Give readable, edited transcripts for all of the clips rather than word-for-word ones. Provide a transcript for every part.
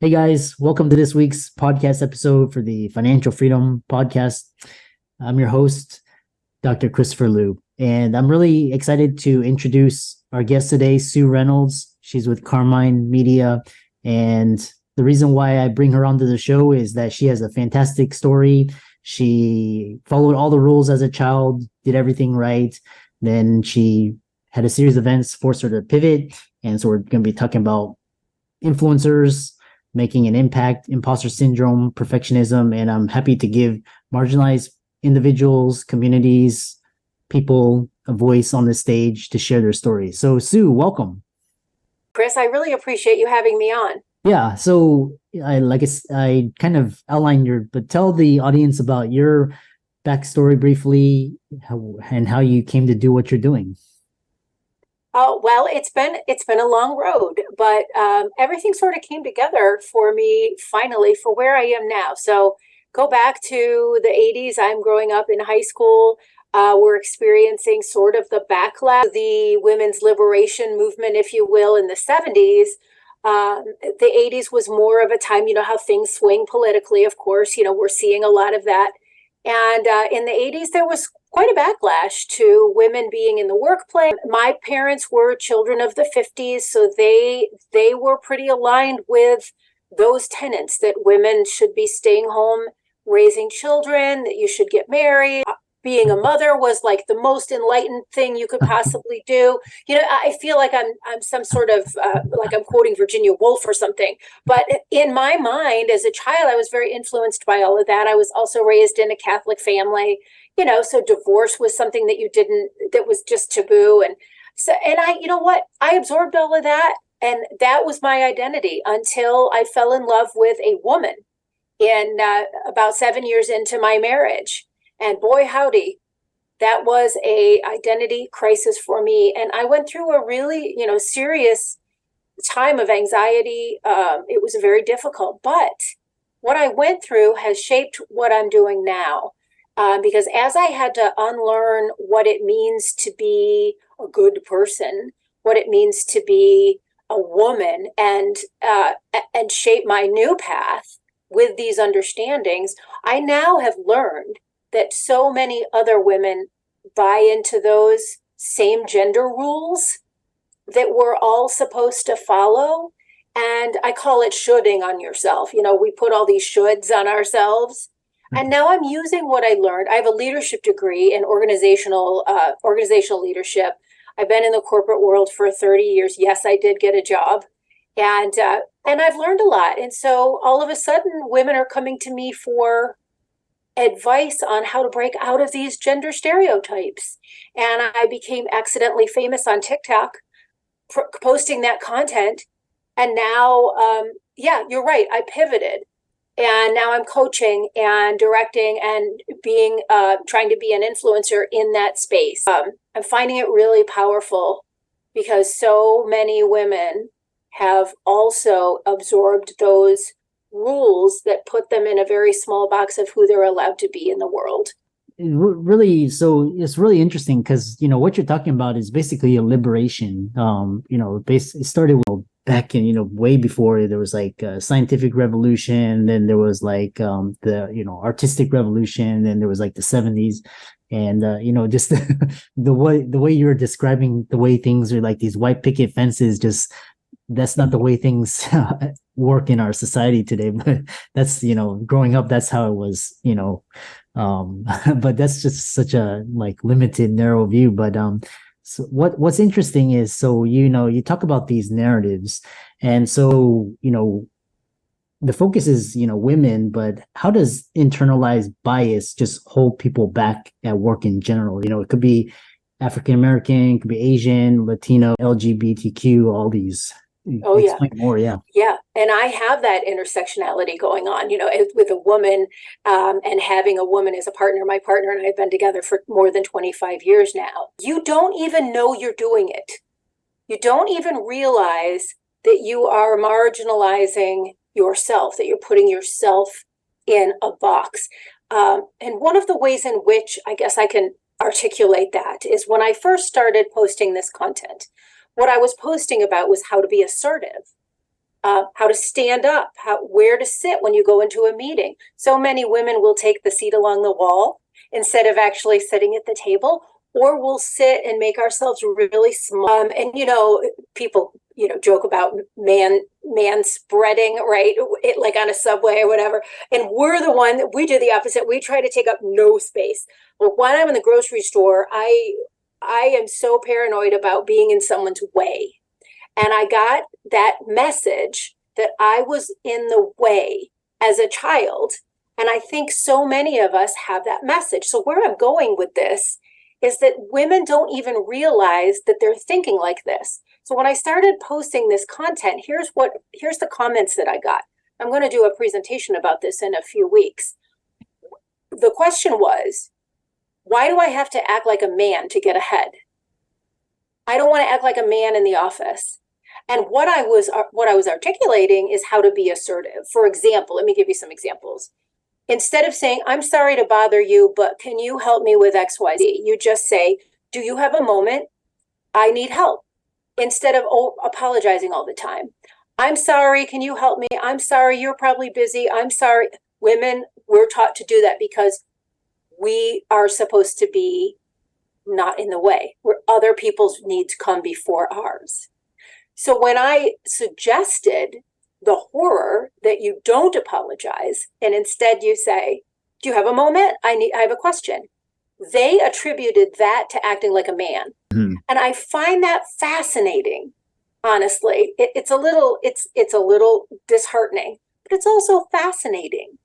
Hey guys, welcome to this week's podcast episode for the Financial Freedom Podcast. I'm your host, Dr. Christopher Liu, and I'm really excited to introduce our guest today, Sue Reynolds. She's with Carmine Media, and the reason why I bring her onto the show is that she has a fantastic story. She followed all the rules as a child, did everything right. Then she had a series of events forced her to pivot, and so we're going to be talking about influencers making an impact, imposter syndrome, perfectionism, and I'm happy to give marginalized individuals, communities, people a voice on the stage to share their stories. So, Sue, welcome. Chris, I really appreciate you having me on. Yeah, so I kind of outlined but tell the audience about your backstory briefly, and how you came to do what you're doing. Oh, well, it's been a long road, but everything sort of came together for me finally for where I am now. So go back to the 80s. I'm growing up in high school. We're experiencing sort of the backlash, the women's liberation movement, if you will, in the 70s. The 80s was more of a time, you know, how things swing politically, of course, you know, we're seeing a lot of that. And in the 80s, there was quite a backlash to women being in the workplace. My parents were children of the 50s, so they were pretty aligned with those tenets that women should be staying home raising children, that you should get married. Being a mother was like the most enlightened thing you could possibly do. You know, I feel like I'm some sort of like I'm quoting Virginia Woolf or something. But in my mind, as a child, I was very influenced by all of that. I was also raised in a Catholic family, you know, so divorce was something that was just taboo. And I, you know what, I absorbed all of that. And that was my identity until I fell in love with a woman in about 7 years into my marriage. And boy, howdy, that was a identity crisis for me. And I went through a really, you know, serious time of anxiety. It was very difficult, but what I went through has shaped what I'm doing now. Because as I had to unlearn what it means to be a good person, what it means to be a woman, and shape my new path with these understandings, I now have learned that so many other women buy into those same gender rules that we're all supposed to follow. And I call it shoulding on yourself. You know, we put all these shoulds on ourselves. And now I'm using what I learned. I have a leadership degree in organizational leadership. I've been in the corporate world for 30 years. Yes, I did get a job. And I've learned a lot. And so all of a sudden, women are coming to me for advice on how to break out of these gender stereotypes. And I became accidentally famous on TikTok, posting that content. And now, yeah, you're right. I pivoted. And now I'm coaching and directing and trying to be an influencer in that space. I'm finding it really powerful because so many women have also absorbed those rules that put them in a very small box of who they're allowed to be in the world. Really, so it's really interesting because, you know, what you're talking about is basically a liberation. It started back in, way before there was like a scientific revolution, then there was like the artistic revolution, then there was like the 70s. And just the way you were describing the way things are, like these white picket fences, just that's not the way things work in our society today. But that's, growing up, that's how it was, but that's just such a like limited, narrow view. But so what's interesting is, so you talk about these narratives, and so the focus is women, but how does internalized bias just hold people back at work in general? It could be African American, it could be Asian, Latino, LGBTQ, all these. Oh, yeah. Explain more. Yeah. Yeah. And I have that intersectionality going on, with a woman, and having a woman as a partner. My partner and I have been together for more than 25 years now. You don't even know you're doing it. You don't even realize that you are marginalizing yourself, that you're putting yourself in a box. And one of the ways in which I guess I can articulate that is when I first started posting this content. What I was posting about was how to be assertive. how to stand up, where to sit when you go into a meeting. So many women will take the seat along the wall instead of actually sitting at the table, or we'll sit and make ourselves really small. And people joke about man spreading, right? Like on a subway or whatever. And we're the one that we do the opposite. We try to take up no space. Well, when I'm in the grocery store, I am so paranoid about being in someone's way. And I got that message that I was in the way as a child. And I think so many of us have that message. So where I'm going with this is that women don't even realize that they're thinking like this. So when I started posting this content, here's the comments that I got. I'm going to do a presentation about this in a few weeks. The question was, why do I have to act like a man to get ahead? I don't want to act like a man in the office. And what I was articulating is how to be assertive. For example, let me give you some examples. Instead of saying, I'm sorry to bother you, but can you help me with XYZ? You just say, do you have a moment? I need help. Instead of apologizing all the time. I'm sorry, can you help me? I'm sorry, you're probably busy. I'm sorry. Women, we're taught to do that because we are supposed to be not in the way, where other people's needs come before ours. So when I suggested the horror that you don't apologize, and instead you say, do you have a moment? I have a question. They attributed that to acting like a man. Mm-hmm. And I find that fascinating, honestly. It's a little disheartening, but it's also fascinating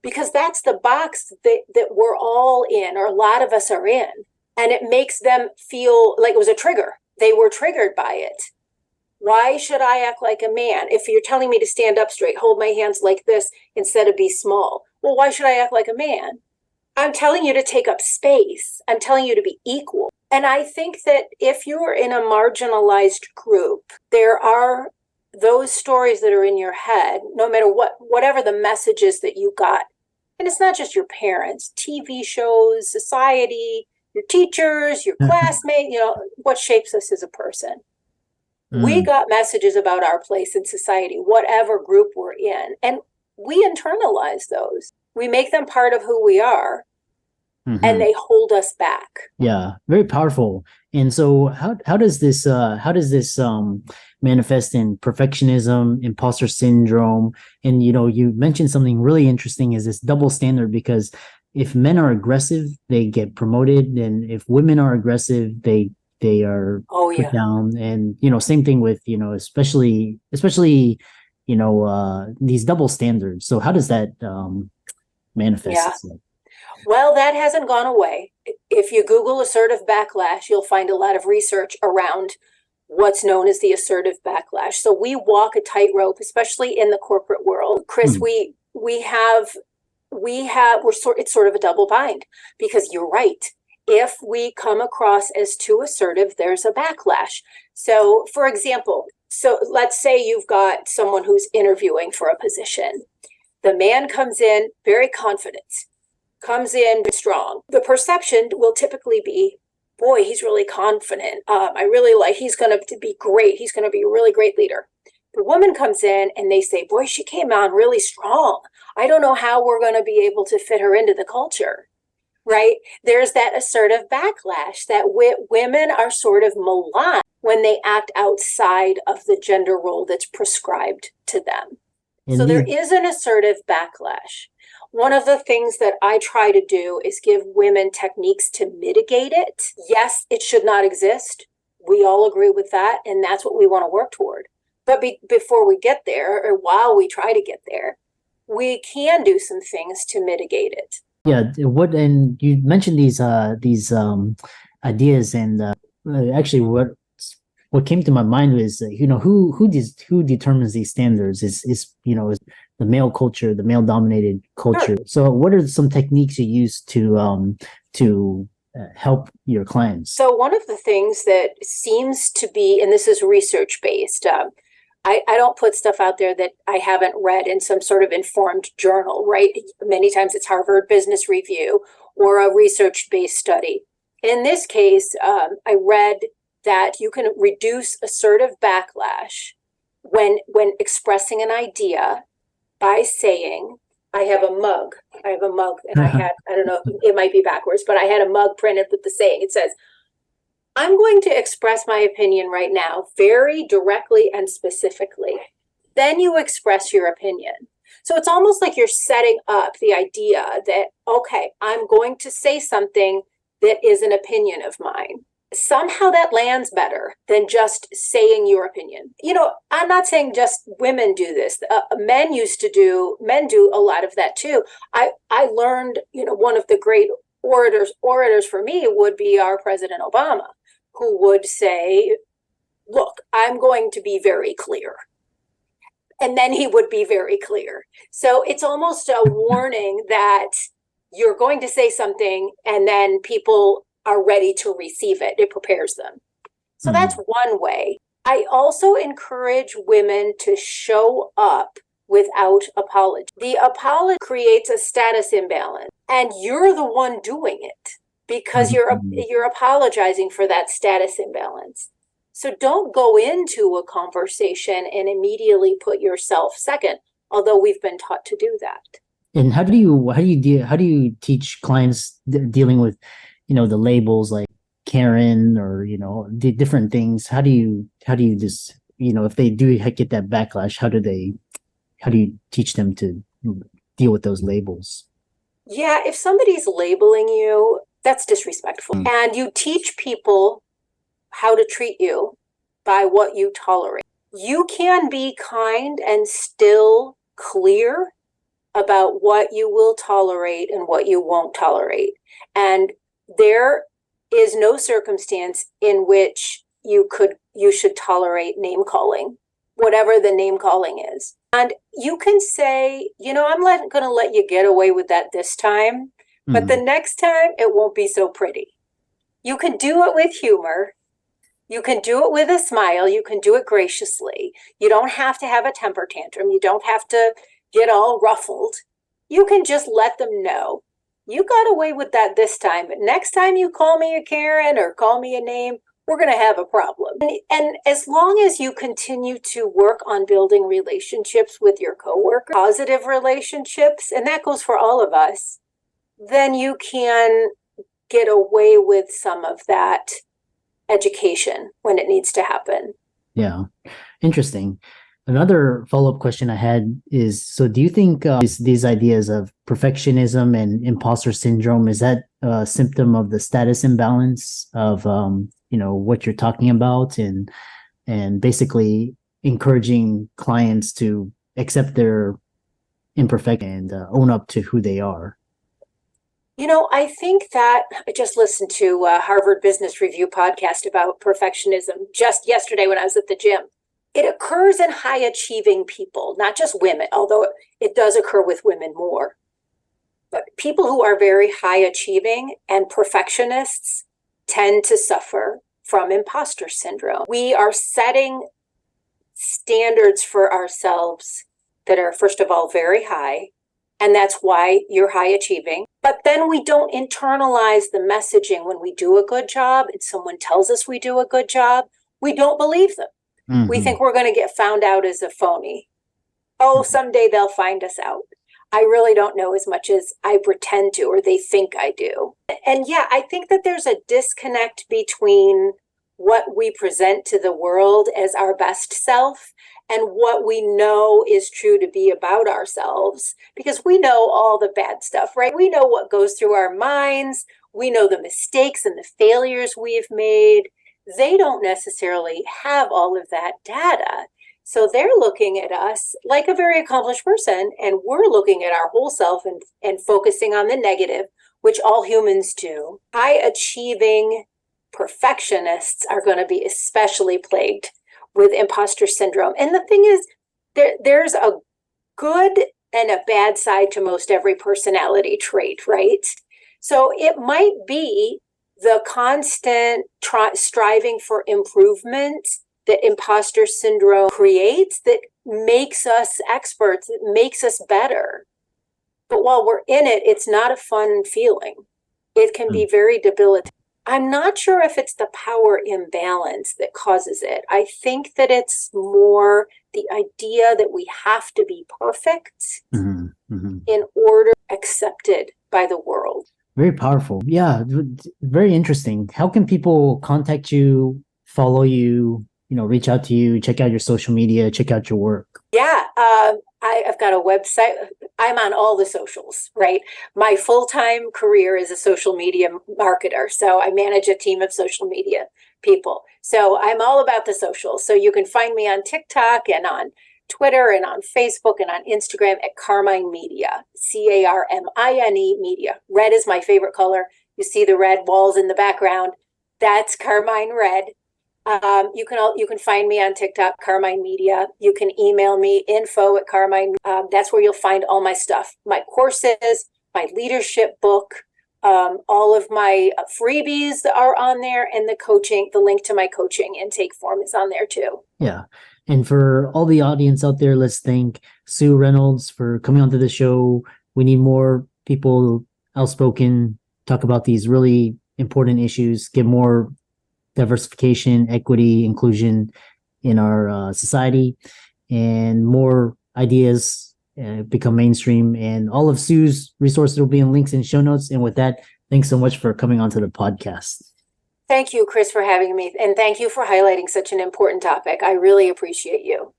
because that's the box that we're all in, or a lot of us are in. And it makes them feel like it was a trigger. They were triggered by it. Why should I act like a man? If you're telling me to stand up straight, hold my hands like this instead of be small. Well, why should I act like a man? I'm telling you to take up space. I'm telling you to be equal. And I think that if you're in a marginalized group, there are those stories that are in your head, no matter whatever the message is that you got. And it's not just your parents, TV shows, society, your teachers, your classmates, what shapes us as a person. We got messages about our place in society, whatever group we're in, and we internalize those. We make them part of who we are, and they hold us back. Yeah, very powerful. And so, how does this manifest in perfectionism, imposter syndrome? And you mentioned something really interesting is this double standard, because if men are aggressive, they get promoted, and if women are aggressive, they are put down. And same thing with especially these double standards. So how does that manifest itself? Well, that hasn't gone away. If you Google assertive backlash, you'll find a lot of research around what's known as the assertive backlash. So we walk a tightrope, especially in the corporate world. Chris, it's sort of a double bind, because you're right. If we come across as too assertive, there's a backlash. So, for example, let's say you've got someone who's interviewing for a position. The man comes in very confident, comes in strong. The perception will typically be, boy, he's really confident. He's going to be great. He's going to be a really great leader. The woman comes in and they say, boy, she came on really strong. I don't know how we're going to be able to fit her into the culture. Right? There's that assertive backlash that women are sort of maligned when they act outside of the gender role that's prescribed to them. Indeed. So there is an assertive backlash. One of the things that I try to do is give women techniques to mitigate it. Yes, it should not exist. We all agree with that, and that's what we want to work toward. But before we get there, or while we try to get there, we can do some things to mitigate it. Yeah, and you mentioned these ideas, and actually, what came to my mind was who determines these standards is the male culture, the male dominated culture. Sure. So, what are some techniques you use to help your clients? So, one of the things that seems to be, and this is research based. I don't put stuff out there that I haven't read in some sort of informed journal, right? Many times it's Harvard Business Review or a research-based study. In this case, I read that you can reduce assertive backlash when expressing an idea by saying, I have a mug. And I don't know, it might be backwards, but I had a mug printed with the saying. It says, I'm going to express my opinion right now, very directly and specifically. Then you express your opinion. So it's almost like you're setting up the idea that, okay, I'm going to say something that is an opinion of mine. Somehow that lands better than just saying your opinion. I'm not saying just women do this. Men do a lot of that too. I learned, one of the great orators for me would be our President Obama, who would say, look, I'm going to be very clear. And then he would be very clear. So it's almost a warning that you're going to say something and then people are ready to receive it. It prepares them. So that's one way. I also encourage women to show up without apology. The apology creates a status imbalance, and you're the one doing it because you're apologizing for that status imbalance. So don't go into a conversation and immediately put yourself second, although we've been taught to do that. And how do you teach clients dealing with, the labels like Karen or, the different things? How do you just, if they do get that backlash, how do you teach them to deal with those labels? Yeah, if somebody's labeling you, that's disrespectful. And you teach people how to treat you by what you tolerate. You can be kind and still clear about what you will tolerate and what you won't tolerate. And there is no circumstance in which you should tolerate name calling, whatever the name calling is. And you can say, I'm going to let you get away with that this time, but the next time it won't be so pretty. You can do it with humor. You can do it with a smile. You can do it graciously. You don't have to have a temper tantrum. You don't have to get all ruffled. You can just let them know, you got away with that this time, but next time you call me a Karen or call me a name, we're going to have a problem. And as long as you continue to work on building relationships with your coworkers, positive relationships, and that goes for all of us, then you can get away with some of that education when it needs to happen. Yeah. Interesting. Another follow-up question I had is, so do you think these ideas of perfectionism and imposter syndrome, is that a symptom of the status imbalance of, what you're talking about, and basically encouraging clients to accept their imperfection and own up to who they are? I think that I just listened to a Harvard Business Review podcast about perfectionism just yesterday when I was at the gym. It occurs in high achieving people, not just women, although it does occur with women more. But people who are very high achieving and perfectionists tend to suffer from imposter syndrome. We are setting standards for ourselves that are, first of all, very high. And that's why you're high achieving. But then we don't internalize the messaging when we do a good job and someone tells us we do a good job. We don't believe them. We think we're going to get found out as a phony. Oh, someday they'll find us out. I really don't know as much as I pretend to, or they think I do. And yeah, I think that there's a disconnect between what we present to the world as our best self and what we know is true to be about ourselves, because we know all the bad stuff, right? We know what goes through our minds. We know the mistakes and the failures we've made. They don't necessarily have all of that data. So they're looking at us like a very accomplished person, and we're looking at our whole self and focusing on the negative, which all humans do. High achieving perfectionists are going to be especially plagued with imposter syndrome. And the thing is, there's a good and a bad side to most every personality trait, right? So it might be the constant striving for improvement that imposter syndrome creates that makes us experts, it makes us better. But while we're in it, it's not a fun feeling. It can be very debilitating. I'm not sure if it's the power imbalance that causes it. I think that it's more the idea that we have to be perfect Mm-hmm. in order accepted by the world. Very powerful. Yeah, very interesting. How can people contact you, follow you, reach out to you, check out your social media, check out your work? Yeah, I've got a website. I'm on all the socials, right? My full-time career is a social media marketer. So I manage a team of social media people. So I'm all about the socials. So you can find me on TikTok and on Twitter and on Facebook and on Instagram at Carmine Media, Carmine Media. Red is my favorite color. You see the red walls in the background. That's Carmine Red. You can find me on TikTok, Carmine Media. You can email me info at Carmine. That's where you'll find all my stuff, my courses, my leadership book, all of my freebies are on there, and the link to my coaching intake form is on there too. Yeah. And for all the audience out there, let's thank Sue Reynolds for coming onto the show. We need more people outspoken, talk about these really important issues, get more diversification, equity, inclusion in our society, and more ideas become mainstream. And all of Sue's resources will be in links and show notes. And with that, thanks so much for coming onto the podcast. Thank you, Chris, for having me. And thank you for highlighting such an important topic. I really appreciate you.